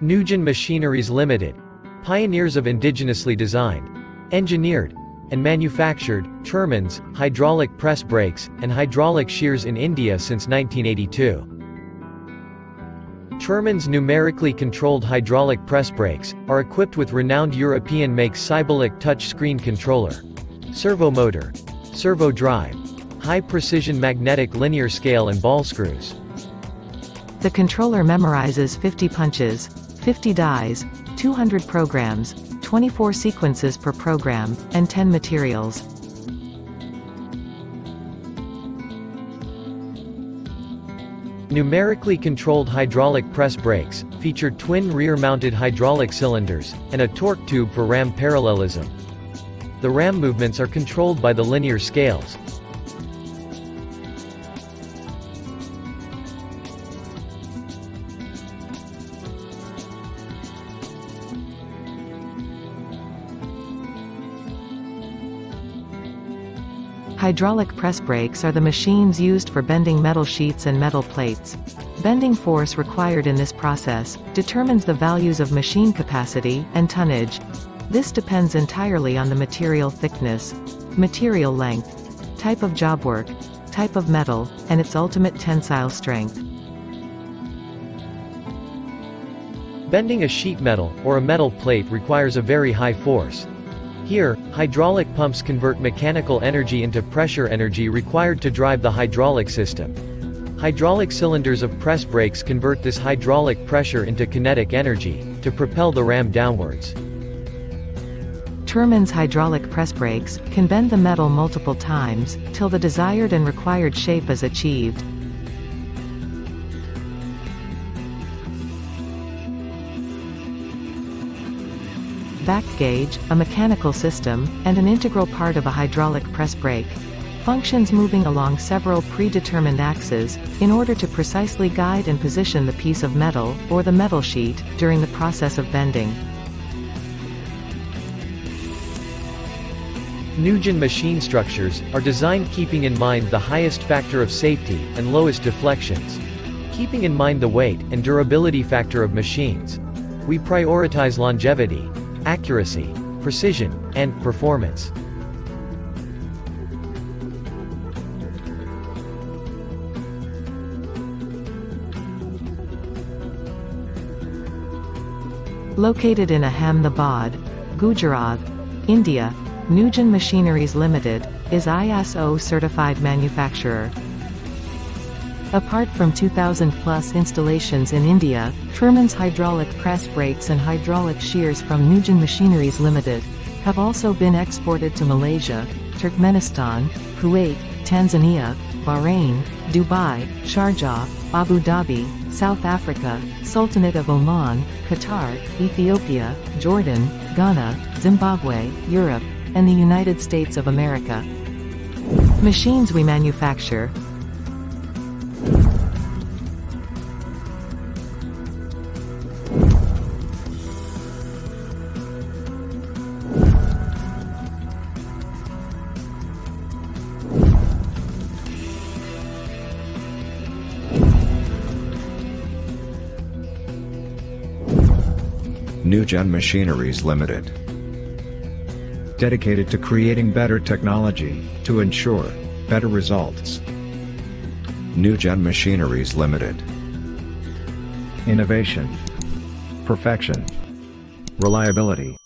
NuGEN Machineries Ltd, pioneers of indigenously designed, engineered, and manufactured Trimans, hydraulic press brakes, and hydraulic shears in India since 1982. Trimans numerically controlled hydraulic press brakes are equipped with renowned European-make Cyberlic touch-screen controller, servo motor, servo drive, high-precision magnetic linear scale and ball screws. The controller memorizes 50 punches, 50 dies, 200 programs, 24 sequences per program, and 10 materials. Numerically controlled hydraulic press brakes feature twin rear-mounted hydraulic cylinders, and a torque tube for ram parallelism. The ram movements are controlled by the linear scales. Hydraulic press brakes are the machines used for bending metal sheets and metal plates. Bending force required in this process determines the values of machine capacity and tonnage. This depends entirely on the material thickness, material length, type of job work, type of metal, and its ultimate tensile strength. Bending a sheet metal or a metal plate requires a very high force. Here, hydraulic pumps convert mechanical energy into pressure energy required to drive the hydraulic system. Hydraulic cylinders of press brakes convert this hydraulic pressure into kinetic energy to propel the ram downwards. Trimans hydraulic press brakes can bend the metal multiple times till the desired and required shape is achieved. Back gauge, a mechanical system, and an integral part of a hydraulic press brake. Functions moving along several predetermined axes, in order to precisely guide and position the piece of metal, or the metal sheet, during the process of bending. NuGEN machine structures are designed keeping in mind the highest factor of safety and lowest deflections. Keeping in mind the weight and durability factor of machines, we prioritize longevity, accuracy, precision, and performance. Located in Ahmedabad, Gujarat, India, NuGEN Machineries Ltd is I.S.O certified manufacturer. Apart from 2,000+ installations in India, Trimans hydraulic press brakes and hydraulic shears from NuGEN Machineries Ltd have also been exported to Malaysia, Turkmenistan, Kuwait, Tanzania, Bahrain, Dubai, Sharjah, Abu Dhabi, South Africa, Sultanate of Oman, Qatar, Ethiopia, Jordan, Ghana, Zimbabwe, Europe, and the United States of America. Machines we manufacture. NuGEN Machineries Ltd. Dedicated to creating better technology, to ensure better results. NuGEN Machineries Ltd. Innovation, perfection, reliability.